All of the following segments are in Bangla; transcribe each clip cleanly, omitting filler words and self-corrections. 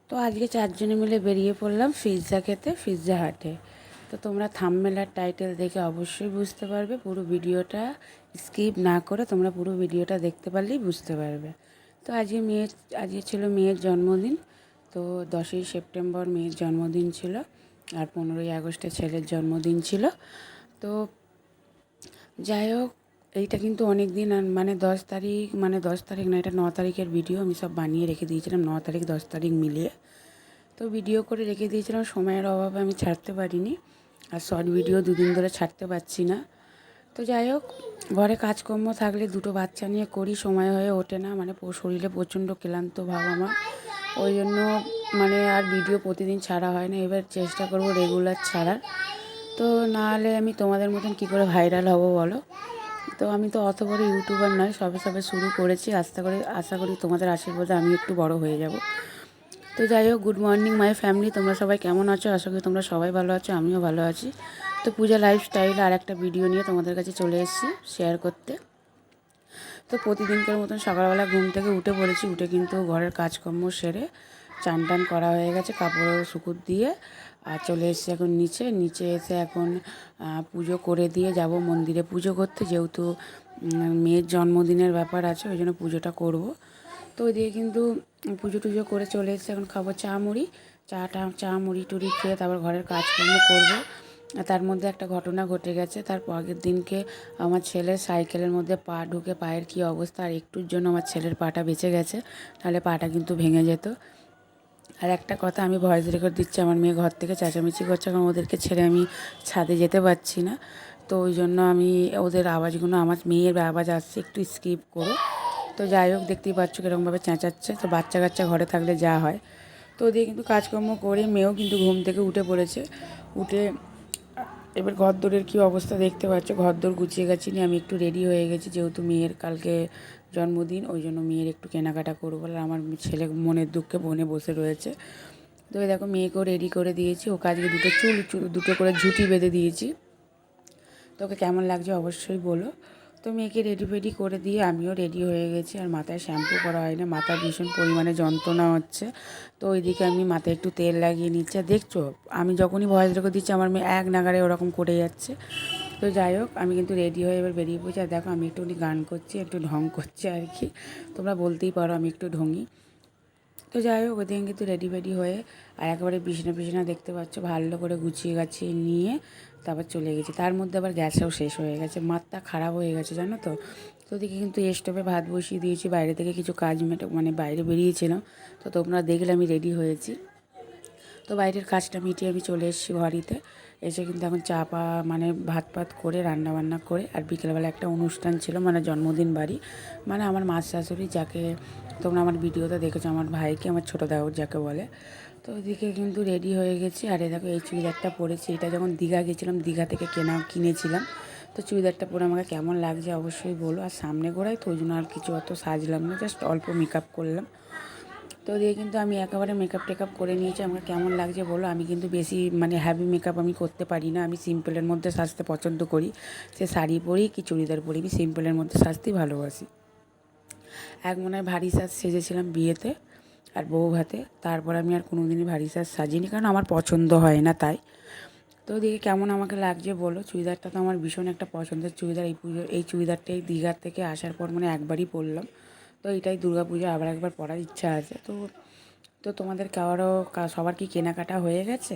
তো আজকে চারজনে মিলে বেরিয়ে পড়লাম পিৎজা খেতে, পিৎজা হাটে। তো তোমরা থাম্বনেল আর টাইটেল দেখে অবশ্যই বুঝতে পারবে, পুরো ভিডিওটা স্কিপ না করে তোমরা পুরো ভিডিওটা দেখতে পারলেই বুঝতে পারবে। তো আজকে ছিল মেয়ের জন্মদিন। তো 10ই সেপ্টেম্বর মেয়ের জন্মদিন ছিল, আর 15ই আগস্টে ছেলের জন্মদিন ছিল। তো যাই হোক, এইটা কিন্তু অনেক দিন মানে 10 তারিখ, মানে 10 তারিখ না, এটা 9 তারিখের ভিডিও আমি সব বানিয়ে রেখে দিয়েছিলাম, 9 তারিখ 10 তারিখ মিলিয়ে। তো ভিডিও করে রেখে দিয়েছিলাম, সময়ের অভাবে আমি ছাড়তে পারিনি, আর শর্ট ভিডিও দুদিন ধরে ছাড়তে পারছি না। তো যাই হোক, ঘরে কাজকর্ম থাকলে দুটো বাচ্চা নিয়ে করি, সময় হয়ে ওঠে না, মানে শরীরে প্রচণ্ড ক্লান্ত ভাব আমার, ওই জন্য মানে আর ভিডিও প্রতিদিন ছাড়া হয় না। এবার চেষ্টা করব রেগুলার ছাড়ার। তো না হলে আমি তোমাদের মতন কী করে ভাইরাল হব বলো। তো আমি তো অত বড় ইউটিউবার নয়, সবে সবে শুরু করেছি, আশা করি তোমাদের আশীর্বাদে আমি একটু বড় হয়ে যাব। তো যাই হোক, গুড মর্নিং মাই ফ্যামিলি, তোমরা সবাই কেমন আছো? আশা করি তোমরা সবাই ভালো আছো, আমিও ভালো আছি। তো পূজা লাইফস্টাইল আর একটা ভিডিও নিয়ে তোমাদের কাছে চলে এসেছি শেয়ার করতে। তো প্রতিদিনকার মতন সকালবেলা ঘুম থেকে উঠে পড়েছি, উঠে কিন্তু ঘরের কাজকর্ম সেরে চান টান করা হয়ে গেছে, কাপড় শুকুর দিয়ে আর চলে এসেছি এখন নিচে। নিচে এসে এখন পুজো করে দিয়ে যাব মন্দিরে পুজো করতে, যেহেতু মেয়ের জন্মদিনের ব্যাপার আছে, ওই জন্য পুজোটা করব। তো ওইদিকে কিন্তু পুজো টুজো করে চলে এসেছি, এখন খাবো চা মুড়ি। চা মুড়ি টুড়ি খেয়ে তারপর ঘরের কাজকর্ম করব। তার মধ্যে একটা ঘটনা ঘটে গেছে, তার আগের দিনকে আমার ছেলের সাইকেলের মধ্যে পা ঢুকে পায়ের কী অবস্থা, আর একটুর জন্য আমার ছেলের পাটা বেঁচে গেছে, তাহলে পাটা কিন্তু ভেঙে যেত। আর একটা কথা, আমি ভয়েস রেকর্ড দিচ্ছি, আমার মেয়ে ঘর থেকে চেঁচামেচি করছে, কারণ ওদেরকে ছেড়ে আমি ছাদে যেতে পারছি না। তো ওই জন্য আমি ওদের আওয়াজগুলো, আমার মেয়ের আওয়াজ আসছে, একটু স্কিপ করো। তো যাই হোক, দেখতেই পাচ্ছ কীরকমভাবে চেঁচাচ্ছে, তো বাচ্চা কাচ্চা ঘরে থাকলে যা হয়। তো ওদিকে কিন্তু কাজকর্ম করে মেয়েও কিন্তু ঘুম থেকে উঠে পড়েছে। উঠে এবার ঘরদোরের কী অবস্থা দেখতে পাচ্ছ, ঘরদোর গুছিয়ে গেছি নিয়ে আমি একটু রেডি হয়ে গেছি, যেহেতু মেয়ের কালকে জন্মদিন, ওই জন্য মেয়ের একটু কেনাকাটা করবো বলে আমার ছেলে মনের দুঃখে বনে বসে রয়েছে। তো এই দেখো, মেয়েকেও রেডি করে দিয়েছি, ওকে আজকে দুটো করে ঝুঁটি বেঁধে দিয়েছি। তোকে কেমন লাগছে অবশ্যই বলো। তো মেয়েকে রেডি ফেডি করে দিয়ে আমিও রেডি হয়ে গেছি, আর মাথায় শ্যাম্পু করা হয় না, মাথা ভীষণ পরিমাণে যন্ত্রণা হচ্ছে। তো ওইদিকে আমি মাথায় একটু তেল লাগিয়ে নিচ্ছি, আর দেখছো আমি যখনই ভয়েস রেকর্ড দিচ্ছি আমার মেয়ে এক নাগারে ওরকম করে যাচ্ছে। তো যাই হোক, আমি কিন্তু রেডি হয়ে এবার বেরিয়ে পড়ছি, আর দেখো আমি একটুখানি গান করছি, একটু ঢং করছি আর কি, তোমরা বলতেই পারো আমি একটু ঢঙি। তো যাই হোক, ওইদিন কিন্তু রেডি ফেডি হয়ে আর একেবারে বিছানা দেখতে পাচ্ছ ভালো করে গুছিয়ে গাছিয়ে নিয়ে তারপর চলে গেছি। তার মধ্যে আবার গ্যাসও শেষ হয়ে গেছে, মাথা খারাপ হয়ে গেছে জানো তো। তো ওদিকে কিন্তু স্টোভে ভাত বসিয়ে দিয়েছি, বাইরে থেকে কিছু কাজ মানে বাইরে বেরিয়েছিলাম, তো তোমরা দেখলে আমি রেডি হয়েছি। তো বাইরের কাজটা মিটিয়ে আমি চলে এসেছি বাড়িতে। এসে কিন্তু এখন মানে ভাত করে রান্নাবান্না করে, আর বিকেলবেলা একটা অনুষ্ঠান ছিল, মানে জন্মদিন বাড়ি, মানে আমার মাস শাশুড়ি, যাকে তোমরা আমার ভিডিওতে দেখেছো, আমার ভাইকে, আমার ছোটো দেওর যাকে বলে। তো ওইদিকে কিন্তু রেডি হয়ে গেছি, আর দেখো এই চুড়িদারটা পরেছি, এটা যখন দীঘা গেছিলাম দীঘা থেকে কিনেছিলাম। তো চুড়িদারটা পরে আমাকে কেমন লাগছে অবশ্যই বলো। আর সামনে গোড়ায় তো ওই জন্য আর কিছু অত সাজলাম না, জাস্ট অল্প মেকআপ করলাম। তো দিয়ে কিন্তু আমি একেবারে মেকআপ টেকআপ করে নিয়েছি, আমার কেমন লাগছে বলো। আমি কিন্তু বেশি মানে হ্যাভি মেকআপ আমি করতে পারি না, আমি সিম্পলের মধ্যে সাজতে পছন্দ করি। সে শাড়ি পরি কি চুড়িদার পরি, আমি সিম্পলের মধ্যে সাজতেই ভালোবাসি। এক মনে হয় ভারী সাজ সেজেছিলাম বিয়েতে আর বউ ভাতে, তারপর আমি আর কোনো দিনই ভারী সাজ সাজিনি, কারণ আমার পছন্দ হয় না তাই। তো দেখি কেমন আমাকে লাগছে বলো। চুড়িদারটা তো আমার ভীষণ একটা পছন্দের চুড়িদার, এই চুড়িদারটাই দীঘার থেকে আসার পর মানে একবারই পরলাম। তো এটাই দুর্গাপুজো আবার একবার পরার ইচ্ছা আছে। তো তো তোমাদের সবার কি কেনাকাটা হয়ে গেছে?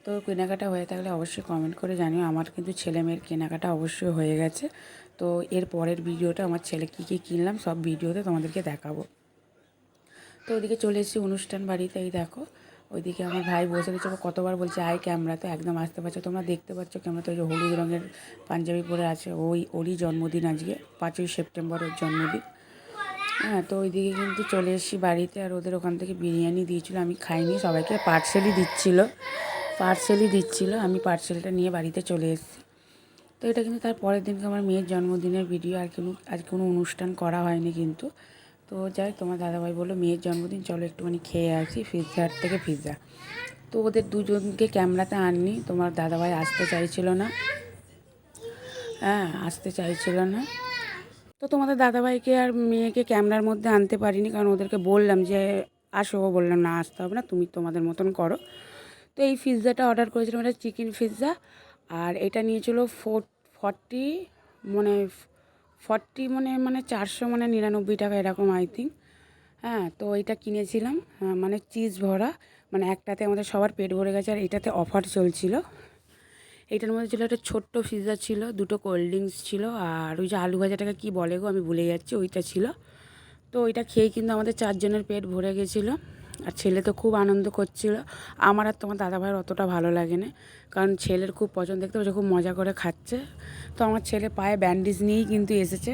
তো কেনাকাটা হয়ে থাকলে অবশ্যই কমেন্ট করে জানিও। আমার কিন্তু ছেলে মেয়ের কেনাকাটা অবশ্যই হয়ে গেছে। তো এর পরের ভিডিওটা আমার ছেলে কী কী কিনলাম সব ভিডিওতে তোমাদেরকে দেখাবো। তো ওইদিকে চলে এসেছি অনুষ্ঠান বাড়িতে, এই দেখো ওইদিকে আমার ভাই বসে রয়েছে, কতবার বলছে আয় ক্যামেরা, তো একদম আসতে পারছো, তোমরা দেখতে পাচ্ছ ক্যামেরা, তো ওই যে হলুদ রঙের পাঞ্জাবি পরে আছে, ওরই জন্মদিন আজকে, 5ই সেপ্টেম্বর ওর জন্মদিন। হ্যাঁ, তো ওইদিকে কিন্তু চলে এসেছি বাড়িতে, আর ওদের ওখান থেকে বিরিয়ানি দিয়েছিলো, আমি খাইনি, সবাইকে পার্সেলই দিচ্ছিলো, আমি পার্সেলটা নিয়ে বাড়িতে চলে এসেছি। তো এটা কিন্তু তার পরের দিনকে আমার মেয়ের জন্মদিনের ভিডিও, আজ কোনো অনুষ্ঠান করা হয়নি কিন্তু। তো যাই, তোমার দাদাভাই বললো মেয়ের জন্মদিন, চলো একটুখানি খেয়ে আসি পিৎজা হাট থেকে পিৎজা। তো ওদের দুজনকে ক্যামেরাতে আননি, তোমার দাদাভাই আসতে চাইছিল না, হ্যাঁ আসতে চাইছিল না। তো তোমাদের দাদাভাইকে আর মেয়েকে ক্যামেরার মধ্যে আনতে পারিনি, কারণ ওদেরকে বললাম যে আসো। ও বললাম না, আসতে হবে না, তুমি তোমাদের মতন করো। তো এই পিৎজাটা অর্ডার করেছিলাম, এটা চিকেন পিৎজা। আর এটা নিয়েছিল 40 মানে 40 মানে 499 টাকা এরকম আই থিঙ্ক। হ্যাঁ, তো এটা কিনেছিলাম, মানে চিজ ভরা, মানে একটাতে আমাদের সবার পেট ভরে গেছে। আর এটাতে অফার চলছিল। এইটার মধ্যে ছিল একটা ছোট্ট পিৎজা ছিল, দুটো কোল্ড ড্রিঙ্কস ছিল, আর ওই যে আলু ভাজাটাকে কী বলে গো, আমি ভুলে যাচ্ছি, ওইটা ছিল। তো ওইটা খেয়ে কিন্তু আমাদের 4 জনের পেট ভরে গেছিলো। আর ছেলে তো খুব আনন্দ করছিল। আমার আর তোমার দাদাভাইয়ের অতটা ভালো লাগে না, কারণ ছেলের খুব পছন্দ, দেখতে পাচ্ছে খুব মজা করে খাচ্ছে। তো আমার ছেলে পায়ে ব্যান্ডেজ নিয়েই কিন্তু এসেছে।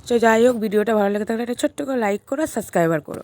তো যাই হোক, ভিডিওটা ভালো লেগে থাকলে একটা ছোট্ট করে লাইক করো, সাবস্ক্রাইবার করো।